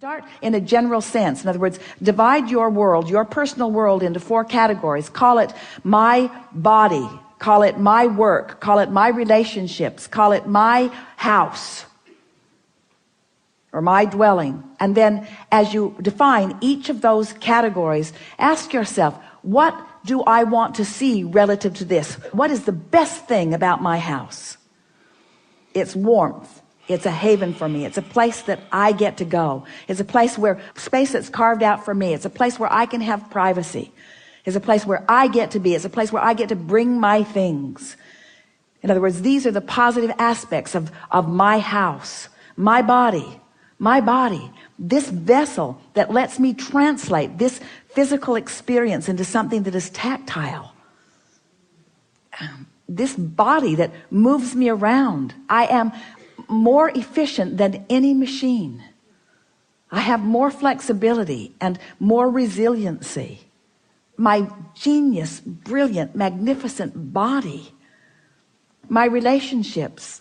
Start in a general sense. In other words, divide your world, your personal world, into 4 categories. Call it my body, call it my work, call it my relationships, call it my house or my dwelling. And then as you define each of those categories, ask yourself, what do I want to see relative to this? What is the best thing about my house? It's warmth. It's a haven for me. It's a place that I get to go. It's a place where space that's carved out for me. It's a place where I can have privacy. It's a place where I get to be. It's a place where I get to bring my things. In other words, these are the positive aspects of my house, my body, this vessel that lets me translate this physical experience into something that is tactile. This body that moves me around. I am more efficient than any machine. I have more flexibility and more resiliency. My genius, brilliant, magnificent body. My relationships.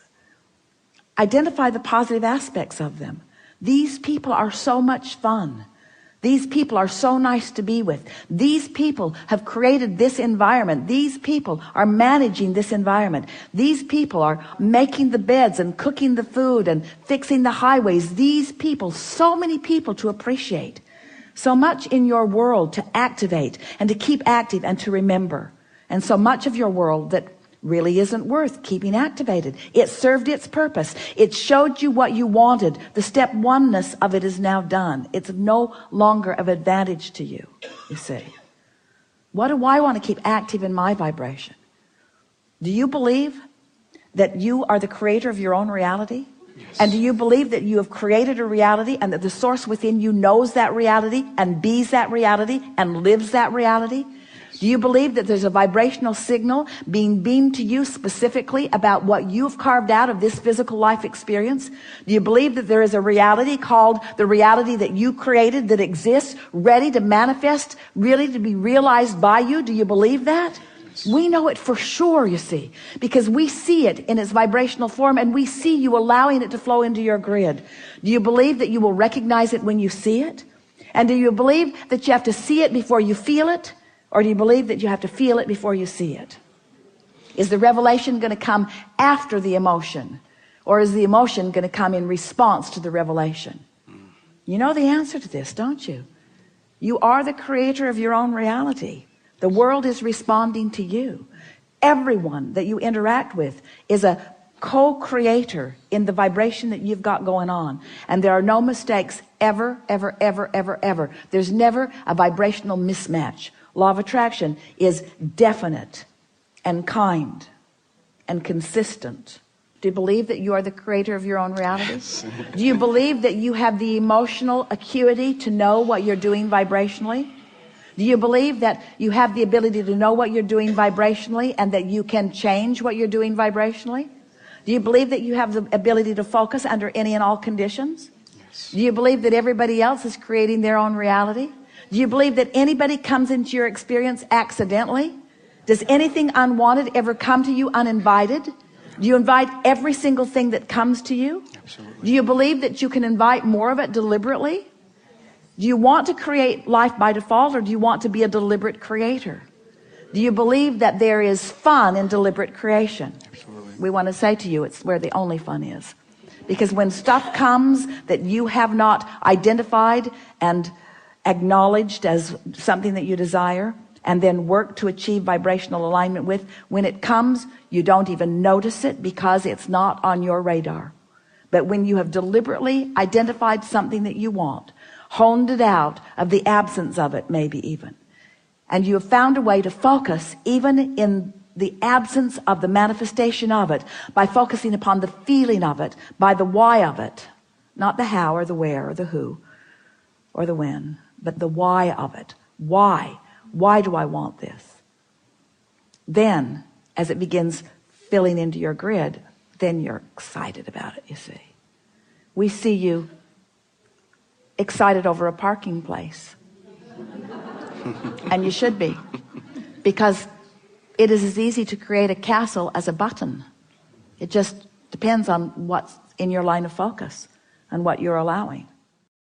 Identify the positive aspects of them. These people are so much fun. These people are so nice to be with. These people have created this environment. These people are managing this environment. These people are making the beds and cooking the food and fixing the highways. These people, so many people to appreciate. So much in your world to activate and to keep active and to remember. And so much of your world that really isn't worth keeping activated. It served its purpose. It showed you what you wanted. The step oneness of it is now done. It's no longer of advantage to you, you see. What do I want to keep active in my vibration? Do you believe that you are the creator of your own reality? Yes. And do you believe that you have created a reality and that the source within you knows that reality and bees that reality and lives that reality? Do you believe that there's a vibrational signal being beamed to you specifically about what you've carved out of this physical life experience? Do you believe that there is a reality called the reality that you created that exists, ready to manifest, really to be realized by you? Do you believe that? We know it for sure, you see, because we see it in its vibrational form and we see you allowing it to flow into your grid. Do you believe that you will recognize it when you see it? And do you believe that you have to see it before you feel it? Or do you believe that you have to feel it before you see it? Is the revelation going to come after the emotion? Or is the emotion going to come in response to the revelation? You know the answer to this, don't you? You are the creator of your own reality. The world is responding to you. Everyone that you interact with is a co-creator in the vibration that you've got going on. And there are no mistakes ever, ever, ever, ever, ever. There's never a vibrational mismatch. Law of attraction is definite and kind and consistent. Do you believe that you are the creator of your own reality? Yes. Do you believe that you have the emotional acuity to know what you're doing vibrationally? Do you believe that you have the ability to know what you're doing vibrationally and that you can change what you're doing vibrationally? Do you believe that you have the ability to focus under any and all conditions? Yes. Do you believe that everybody else is creating their own reality? Do you believe that anybody comes into your experience accidentally? Does anything unwanted ever come to you uninvited? Do you invite every single thing that comes to you? Absolutely. Do you believe that you can invite more of it deliberately? Do you want to create life by default, or do you want to be a deliberate creator? Do you believe that there is fun in deliberate creation? Absolutely. We want to say to you, it's where the only fun is. Because when stuff comes that you have not identified and acknowledged as something that you desire and then work to achieve vibrational alignment with, when it comes, you don't even notice it because it's not on your radar. But when you have deliberately identified something that you want, honed it out of the absence of it, maybe even, and you have found a way to focus even in the absence of the manifestation of it by focusing upon the feeling of it, by the why of it, not the how or the where or the who or the when, but the why of it. Why do I want this? Then as it begins filling into your grid, then you're excited about it. You see, we see you excited over a parking place and you should be, because it is as easy to create a castle as a button. It just depends on what's in your line of focus and what you're allowing.